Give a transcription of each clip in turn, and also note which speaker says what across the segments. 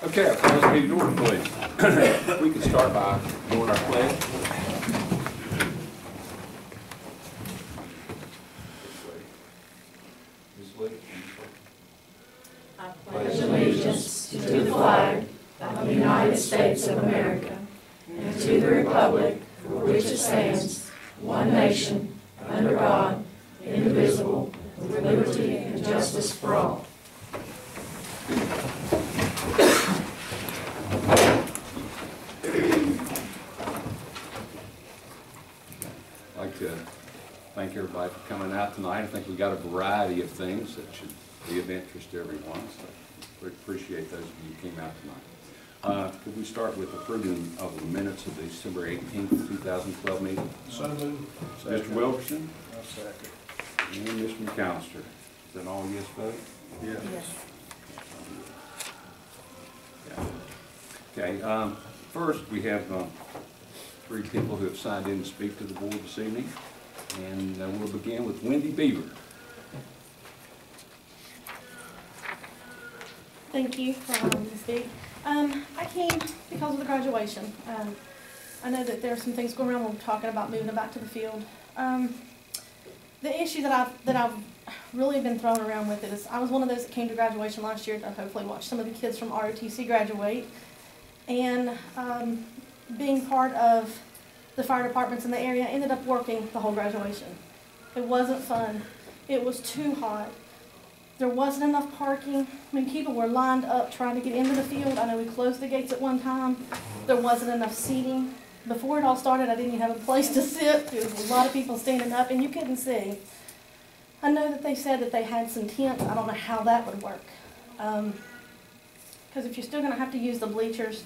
Speaker 1: Okay, our class meeting order, please. We can start by doing our pledge.
Speaker 2: I pledge allegiance to the flag of the United States of America and to the republic for which it stands, one nation, under God, indivisible, with liberty and justice for all.
Speaker 1: I'd like to thank everybody for coming out tonight. I think we got a variety of things that should be of interest to everyone, so we appreciate those of you who came out tonight. Could we start with approving of the minutes of the December 18th, 2012 meeting?
Speaker 3: So moved.
Speaker 1: Mr. Wilkerson
Speaker 3: I'll second.
Speaker 1: and Mr. McAllister. Is that all yes vote?
Speaker 3: Yes.
Speaker 1: Okay, first we have three people who have signed in to speak to the board this evening, and we'll begin with Wendy Beaver.
Speaker 4: Thank you for allowing me to speak. I came because of the graduation. I know that there are some things going around when we're talking about moving it back to the field. The issue that I've really been thrown around with it is I was one of those that came to graduation last year to hopefully watch some of the kids from ROTC graduate. And being part of the fire departments in the area, I ended up working the whole graduation. It wasn't fun. It was too hot. There wasn't enough parking. I mean, people were lined up trying to get into the field. I know we closed the gates at one time. There wasn't enough seating. Before it all started, I didn't even have a place to sit. There was a lot of people standing up, and you couldn't see. I know that they said that they had some tents. I don't know how that would work. Because if you're still going to have to use the bleachers,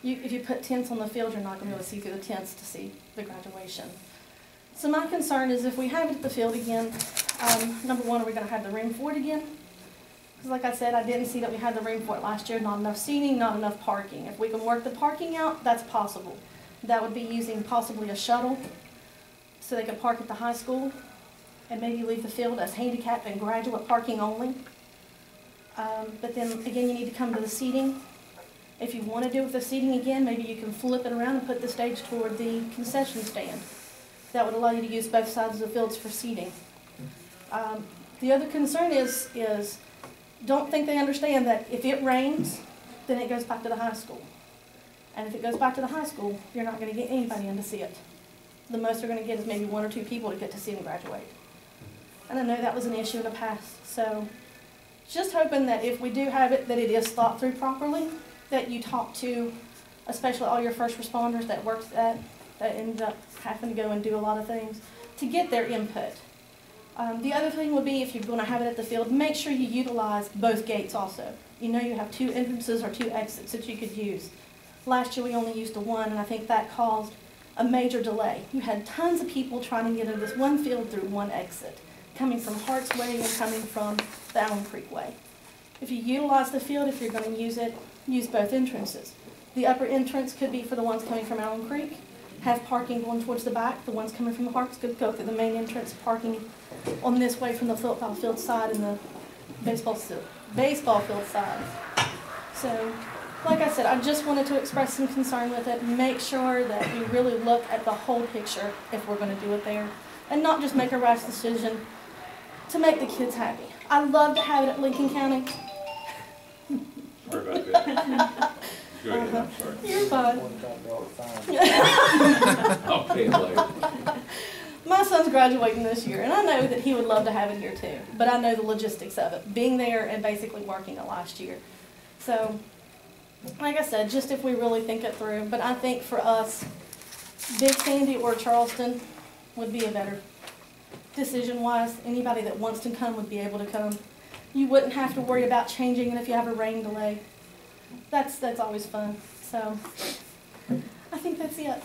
Speaker 4: if you put tents on the field, you're not going to be able to see through the tents to see the graduation. So my concern is if we have it at the field again, number one, are we going to have the room for it again? Because like I said, I didn't see that we had the room for it last year. Not enough seating, not enough parking. If we can work the parking out, that's possible. That would be using possibly a shuttle so they could park at the high school and maybe leave the field as handicap and graduate parking only. But then again, you need to come to the seating. If you want to do with the seating again, maybe you can flip it around and put the stage toward the concession stand. That would allow you to use both sides of the fields for seating. The other concern is don't think they understand that if it rains, then it goes back to the high school. And if it goes back to the high school, you're not going to get anybody in to see it. The most they're going to get is maybe one or two people to get to see them graduate. And I know that was an issue in the past. So just hoping that if we do have it, that it is thought through properly, that you talk to, especially all your first responders that worked that ended up having to go and do a lot of things, to get their input. The other thing would be if you're going to have it at the field, make sure you utilize both gates also. You know you have two entrances or two exits that you could use. Last year we only used the one, and I think that caused a major delay. You had tons of people trying to get into this one field through one exit, coming from Hart's Way and coming from the Allen Creek Way. If you utilize the field, if you're going to use it, use both entrances. The upper entrance could be for the ones coming from Allen Creek, have parking going towards the back. The ones coming from the parks could go through the main entrance, parking on this way from the football field side and the baseball field side. So, like I said, I just wanted to express some concern with it, make sure that we really look at the whole picture if we're going to do it there, and not just make a rash decision to make the kids happy. I love to have it at Lincoln County.
Speaker 1: Sorry about that. Go ahead, I'm sorry.
Speaker 4: You're fine.
Speaker 1: I'll pay it later.
Speaker 4: My son's graduating this year, and I know that he would love to have it here too, but I know the logistics of it, being there and basically working it last year. So, like I said, just if we really think it through, but I think for us, Big Sandy or Charleston would be a better decision-wise. Anybody that wants to come would be able to come. You wouldn't have to worry about changing it if you have a rain delay. That's always fun. So I think that's it.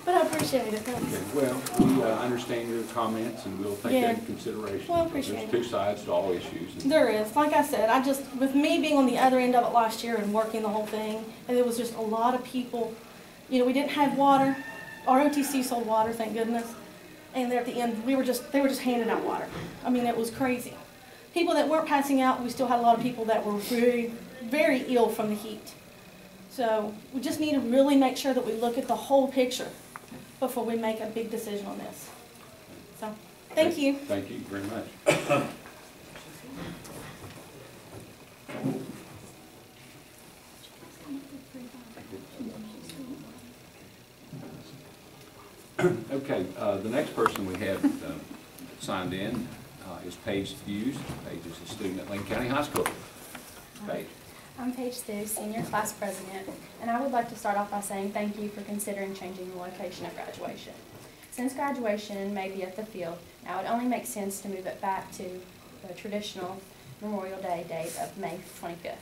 Speaker 4: But I appreciate it.
Speaker 1: Okay, well, we understand your comments and we'll take that into consideration.
Speaker 4: Well, I appreciate it.
Speaker 1: There's two sides to all issues.
Speaker 4: There is. Like I said, with me being on the other end of it last year and working the whole thing, and there was just a lot of people, you know, we didn't have water. ROTC sold water, thank goodness. And there at the end, they were just handing out water. I mean, it was crazy. People that weren't passing out, we still had a lot of people that were very very ill from the heat. So we just need to really make sure that we look at the whole picture before we make a big decision on this. So, thank you.
Speaker 1: Thank you very much. Okay, the next person we have signed in is Paige Hughes. Paige is a student at Lane County High School. Paige.
Speaker 3: I'm Paige Hughes, Senior Class President, and I would like to start off by saying thank you for considering changing the location of graduation. Since graduation may be at the field, now it only makes sense to move it back to the traditional Memorial Day date of May 25th.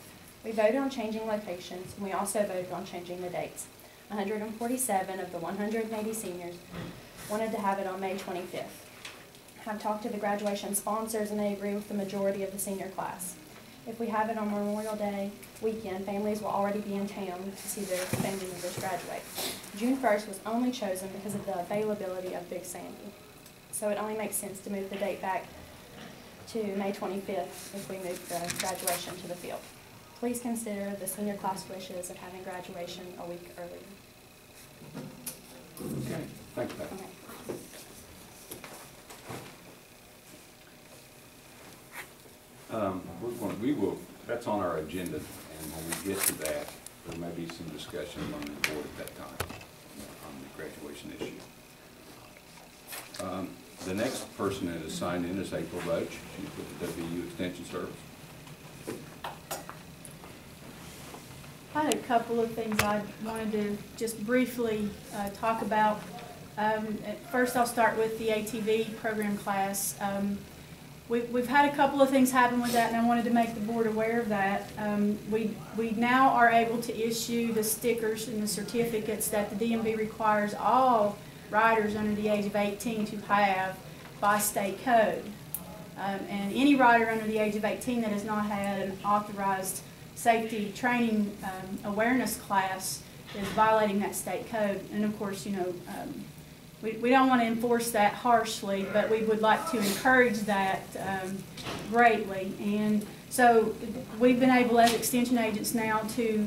Speaker 3: We voted on changing locations, and we also voted on changing the dates. 147 of the 180 seniors wanted to have it on May 25th. I've talked to the graduation sponsors, and they agree with the majority of the senior class. If we have it on Memorial Day weekend, families will already be in town to see their family members graduate. June 1st was only chosen because of the availability of Big Sandy. So it only makes sense to move the date back to May 25th if we move the graduation to the field. Please consider the senior class wishes of having graduation a week earlier.
Speaker 1: Okay, thanks, Paige.
Speaker 3: Okay.
Speaker 1: We will, that's on our agenda, and when we get to that, there may be some discussion on the board at that time on the graduation issue. The next person that is signed in is April Roach. She's with the WU Extension Service.
Speaker 5: I had a couple of things I wanted to just briefly talk about. First, I'll start with the ATV program class. We've had a couple of things happen with that, and I wanted to make the board aware of that. We now are able to issue the stickers and the certificates that the DMV requires all riders under the age of 18 to have by state code. And any rider under the age of 18 that has not had an authorized safety training awareness class is violating that state code. And of course, you know, we don't want to enforce that harshly, but we would like to encourage that greatly. And so we've been able as extension agents now to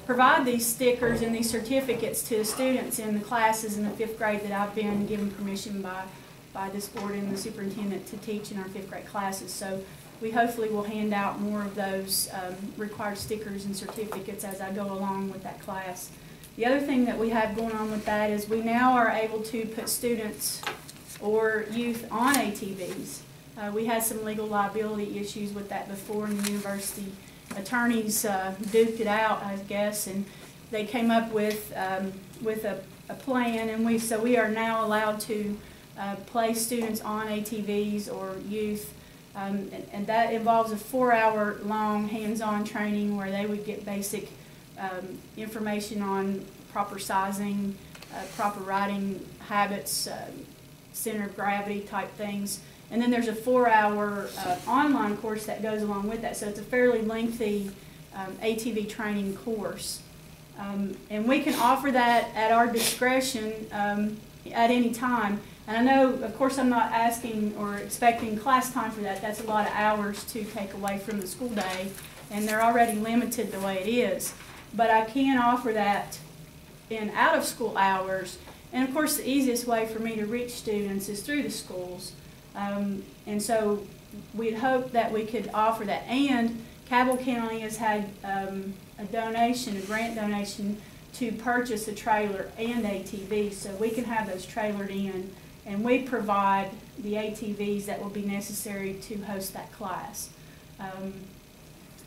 Speaker 5: provide these stickers and these certificates to the students in the classes in the 5th grade that I've been given permission by this board and the superintendent to teach in our 5th grade classes. So we hopefully will hand out more of those required stickers and certificates as I go along with that class. The other thing that we have going on with that is we now are able to put students or youth on ATVs. We had some legal liability issues with that before, and the university attorneys duked it out, I guess, and they came up with a plan, and we are now allowed to place students on ATVs or youth, and that involves a 4-hour long hands-on training where they would get basic information on proper sizing, proper riding habits, center of gravity type things. And then there's a 4-hour online course that goes along with that. So it's a fairly lengthy ATV training course. And we can offer that at our discretion at any time. And I know, of course, I'm not asking or expecting class time for that. That's a lot of hours to take away from the school day, and they're already limited the way it is. But I can offer that in out-of-school hours. And of course, the easiest way for me to reach students is through the schools. And so we'd hope that we could offer that. And Cabell County has had a donation, a grant donation, to purchase a trailer and ATV, so we can have those trailered in, and we provide the ATVs that will be necessary to host that class.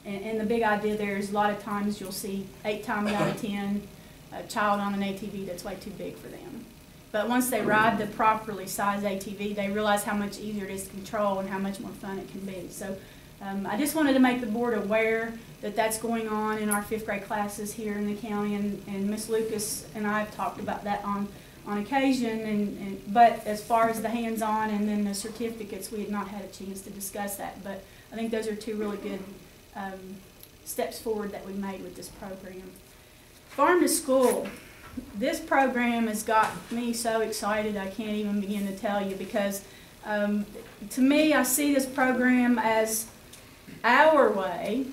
Speaker 5: And the big idea there is a lot of times you'll see 8 times out of 10 a child on an ATV that's way too big for them. But once they ride the properly sized ATV, they realize how much easier it is to control and how much more fun it can be. So I just wanted to make the board aware that that's going on in our 5th grade classes here in the county, and Ms. Lucas and I have talked about that on occasion. But as far as the hands-on and then the certificates, we had not had a chance to discuss that. But I think those are 2 really good steps forward that we made with this program. Farm to School. This program has got me so excited I can't even begin to tell you, because to me, I see this program as our way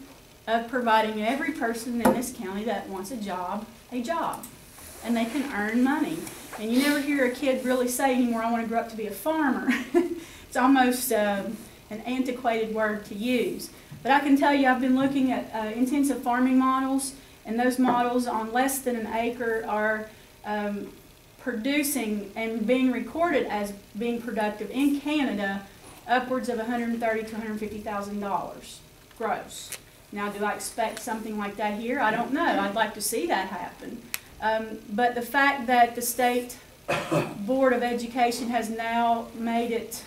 Speaker 5: of providing every person in this county that wants a job, and they can earn money. And you never hear a kid really say anymore, I want to grow up to be a farmer. It's almost an antiquated word to use. But I can tell you, I've been looking at intensive farming models, and those models on less than an acre are producing and being recorded as being productive in Canada upwards of $130,000 to $150,000 gross. Now, do I expect something like that here? I don't know. I'd like to see that happen. But the fact that the State Board of Education has now made it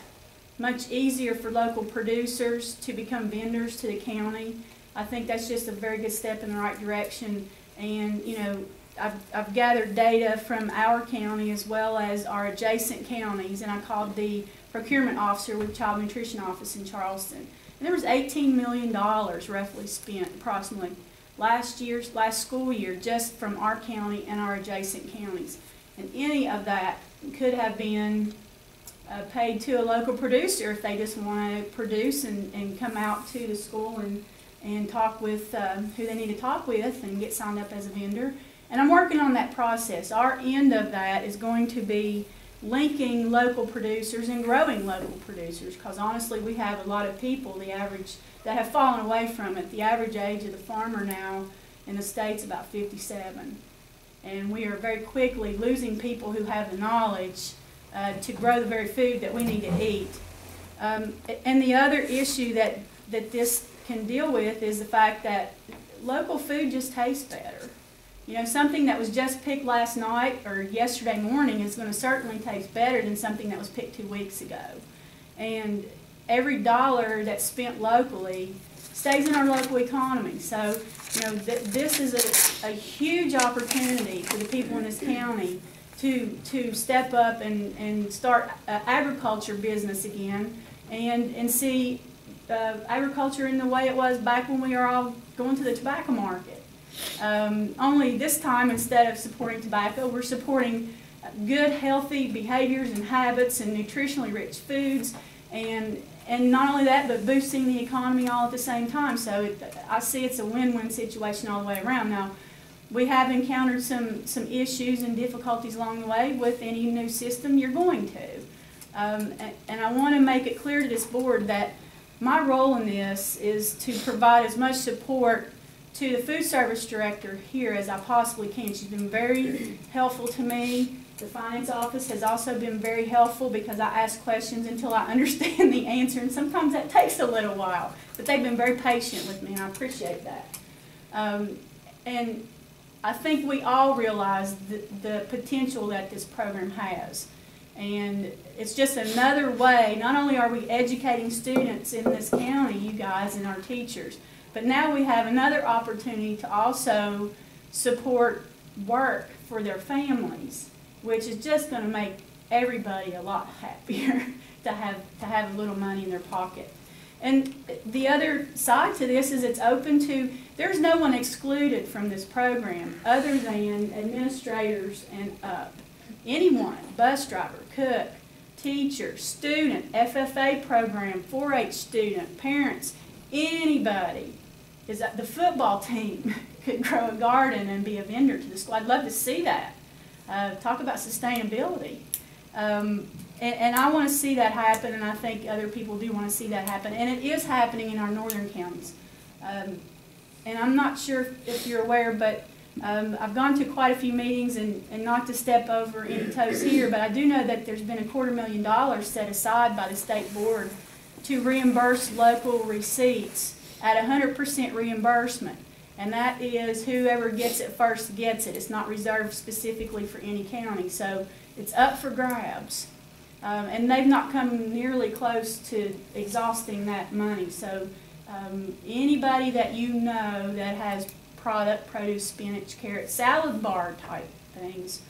Speaker 5: much easier for local producers to become vendors to the county, I think that's just a very good step in the right direction. And, you know, I've gathered data from our county as well as our adjacent counties, and I called the procurement officer with Child Nutrition Office in Charleston. And there was $18 million roughly spent approximately last school year just from our county and our adjacent counties. And any of that could have been paid to a local producer if they just want to produce and come out to the school and talk with who they need to talk with and get signed up as a vendor. And I'm working on that process. Our end of that is going to be linking local producers and growing local producers, because honestly we have a lot of people, that have fallen away from it. The average age of the farmer now in the state's about 57. And we are very quickly losing people who have the knowledge to grow the very food that we need to eat. And the other issue that this can deal with is the fact that local food just tastes better. You know, something that was just picked last night or yesterday morning is going to certainly taste better than something that was picked 2 weeks ago. And every dollar that's spent locally stays in our local economy. So, you know, this is a huge opportunity for the people in this county to step up and start agriculture business again and see agriculture in the way it was back when we were all going to the tobacco market. Only this time, instead of supporting tobacco, we're supporting good, healthy behaviors and habits and nutritionally rich foods, and not only that, but boosting the economy all at the same time. So I see it's a win-win situation all the way around. Now, we have encountered some issues and difficulties along the way with any new system you're going to. And I want to make it clear to this board that my role in this is to provide as much support to the food service director here as I possibly can. She's been very helpful to me. The finance office has also been very helpful because I ask questions until I understand the answer, and sometimes that takes a little while. But they've been very patient with me, and I appreciate that. And I think we all realize the potential that this program has. And it's just another way, not only are we educating students in this county, you guys and our teachers, but now we have another opportunity to also support work for their families, which is just going to make everybody a lot happier to have a little money in their pocket. And the other side to this is it's open to, there's no one excluded from this program other than administrators and up. Anyone, bus driver, cook, teacher, student, FFA program, 4-H student, parents, anybody. Is that the football team could grow a garden and be a vendor to the school. I'd love to see that. Talk about sustainability. And I want to see that happen, and I think other people do want to see that happen. And it is happening in our northern counties. And I'm not sure if you're aware, but I've gone to quite a few meetings, and not to step over any toes here, but I do know that there's been $250,000 set aside by the state board to reimburse local receipts at 100% reimbursement. And that is whoever gets it first gets it. It's not reserved specifically for any county. So it's up for grabs. And they've not come nearly close to exhausting that money. So anybody that you know that has produce, spinach, carrot, salad bar type things,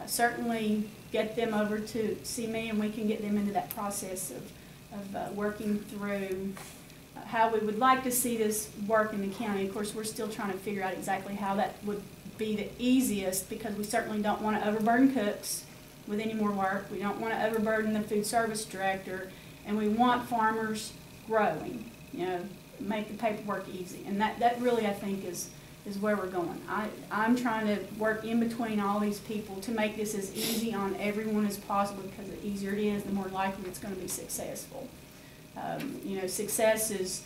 Speaker 5: certainly get them over to see me, and we can get them into that process of working through how we would like to see this work in the county. Of course, we're still trying to figure out exactly how that would be the easiest, because we certainly don't want to overburden cooks with any more work. We don't want to overburden the food service director, and we want farmers growing. You know, make the paperwork easy. And that really, I think, is where we're going. I'm trying to work in between all these people to make this as easy on everyone as possible, because the easier it is, the more likely it's going to be successful. You know, success is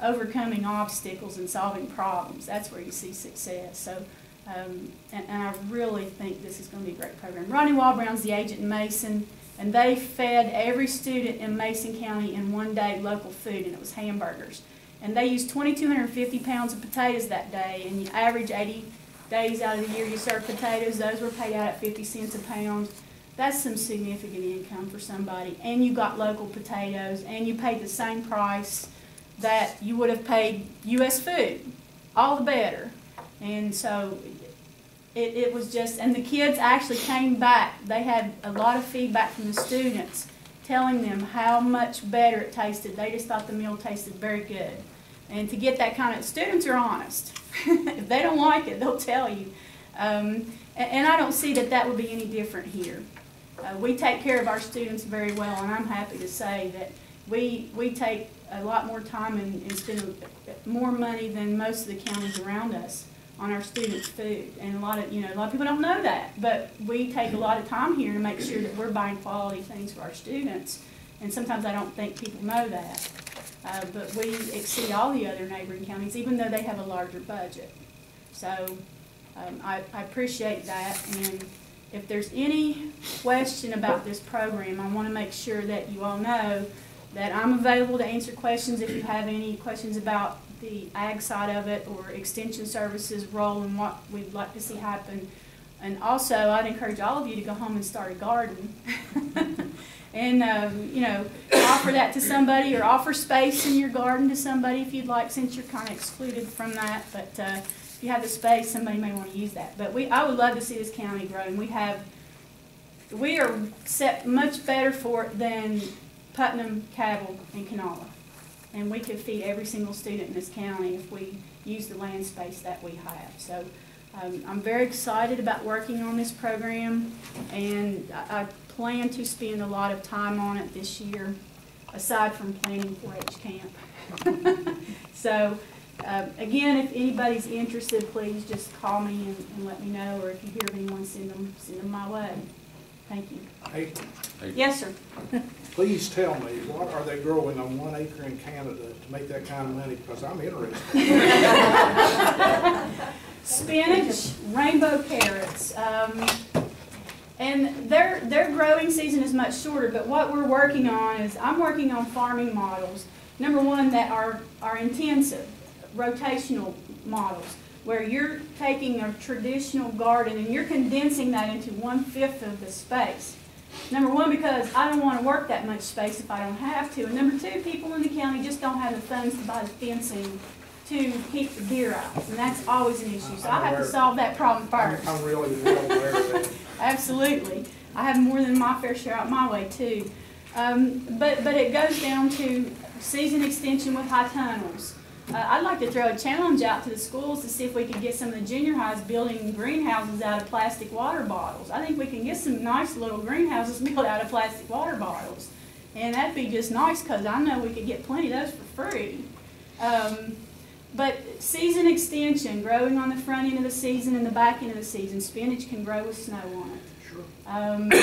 Speaker 5: overcoming obstacles and solving problems. That's where you see success. So, and I really think this is going to be a great program. Ronnie Walbrown's the agent in Mason, and they fed every student in Mason County in one day local food, and it was hamburgers. And they used 2,250 pounds of potatoes that day, and you average 80 days out of the year you serve potatoes. Those were paid out at 50 cents a pound. That's some significant income for somebody. And you got local potatoes, and you paid the same price that you would have paid U.S. food. All the better. And so it was just, and the kids actually came back. They had a lot of feedback from the students telling them how much better it tasted. They just thought the meal tasted very good. And to get that kind of, students are honest. If they don't like it, they'll tell you. And I don't see that would be any different here. We take care of our students very well, and I'm happy to say that we take a lot more time and spend more money than most of the counties around us on our students' food. And a lot of people don't know that, but we take a lot of time here to make sure that we're buying quality things for our students. And sometimes I don't think people know that. But we exceed all the other neighboring counties, even though they have a larger budget. So I appreciate that. And if there's any question about this program, I want to make sure that you all know that I'm available to answer questions if you have any questions about the ag side of it or extension services role and what we'd like to see happen. And also, I'd encourage all of you to go home and start a garden. And, offer that to somebody, or offer space in your garden to somebody if you'd like, since you're kind of excluded from that. But if you have the space, somebody may want to use that. But I would love to see this county grow. And we are set much better for it than Putnam, Cabell, and Kanawha. And we could feed every single student in this county if we use the land space that we have. So I'm very excited about working on this program, and I plan to spend a lot of time on it this year, aside from planning 4-H camp. So again, if anybody's interested, please just call me and let me know, or if you hear of anyone, send them my way. Thank you.
Speaker 6: Hey,
Speaker 5: Yes, sir.
Speaker 6: please tell me, what are they growing on 1 acre in Canada to make that kind of money? Because I'm interested.
Speaker 5: Spinach, rainbow carrots, and their growing season is much shorter. But what we're working on is, I'm working on farming models. Number one, that are intensive, rotational models, where you're taking a traditional garden and you're condensing that into 1/5 of the space. Number one, because I don't want to work that much space if I don't have to. And number two, people in the county just don't have the funds to buy the fencing to keep the deer out. And that's always an issue. So I have to solve that problem first.
Speaker 6: I'm really well aware of that.
Speaker 5: Absolutely. I have more than my fair share out my way too. But it goes down to season extension with high tunnels. I'd like to throw a challenge out to the schools to see if we could get some of the junior highs building greenhouses out of plastic water bottles. I think we can get some nice little greenhouses built out of plastic water bottles. And that'd be just nice, because I know we could get plenty of those for free. But season extension, growing on the front end of the season and the back end of the season. Spinach can grow with snow on it.
Speaker 6: Sure.
Speaker 5: And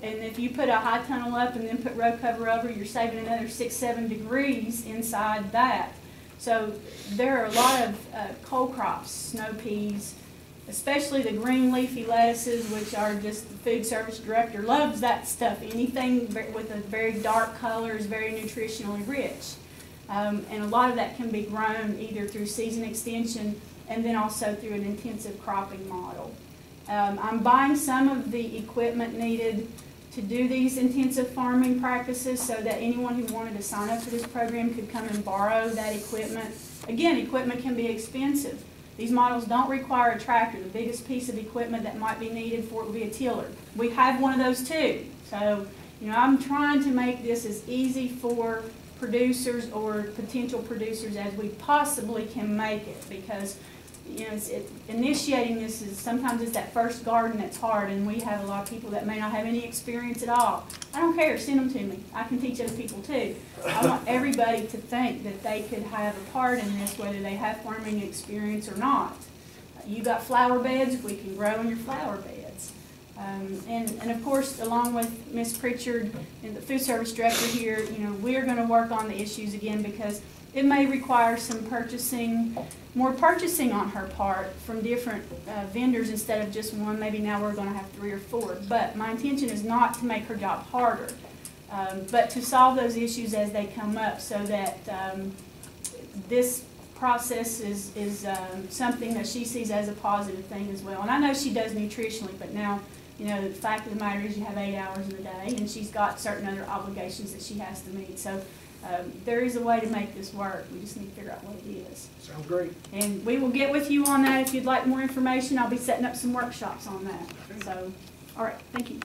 Speaker 5: if you put a high tunnel up and then put row cover over, you're saving another 6-7 degrees inside that. So there are a lot of cold crops, snow peas, especially the green leafy lettuces, which are just, the food service director loves that stuff. Anything with a very dark color is very nutritionally rich. And a lot of that can be grown either through season extension and then also through an intensive cropping model. I'm buying some of the equipment needed to do these intensive farming practices, so that anyone who wanted to sign up for this program could come and borrow that equipment. Again, equipment can be expensive. These models don't require a tractor. The biggest piece of equipment that might be needed for it would be a tiller. We have one of those too. So, I'm trying to make this as easy for producers or potential producers as we possibly can make it, because you know, initiating this is, sometimes it's that first garden that's hard, and we have a lot of people that may not have any experience at all. I don't care, send them to me. I can teach other people too. I want everybody to think that they could have a part in this, whether they have farming experience or not. You got flower beds, we can grow in your flower beds. And of course, along with Ms. Pritchard and the food service director here, you know, we're going to work on the issues again, because it may require some more purchasing on her part from different vendors instead of just one. Maybe now we're going to have 3 or 4. But my intention is not to make her job harder, but to solve those issues as they come up, so that this process is something that she sees as a positive thing as well. And I know she does nutritionally, but now, you know, the fact of the matter is you have 8 hours in a day, and she's got certain other obligations that she has to meet. So there is a way to make this work. We just need to figure out what it is.
Speaker 6: Sounds great.
Speaker 5: And we will get with you on that if you'd like more information. I'll be setting up some workshops on that. So, all right, thank you.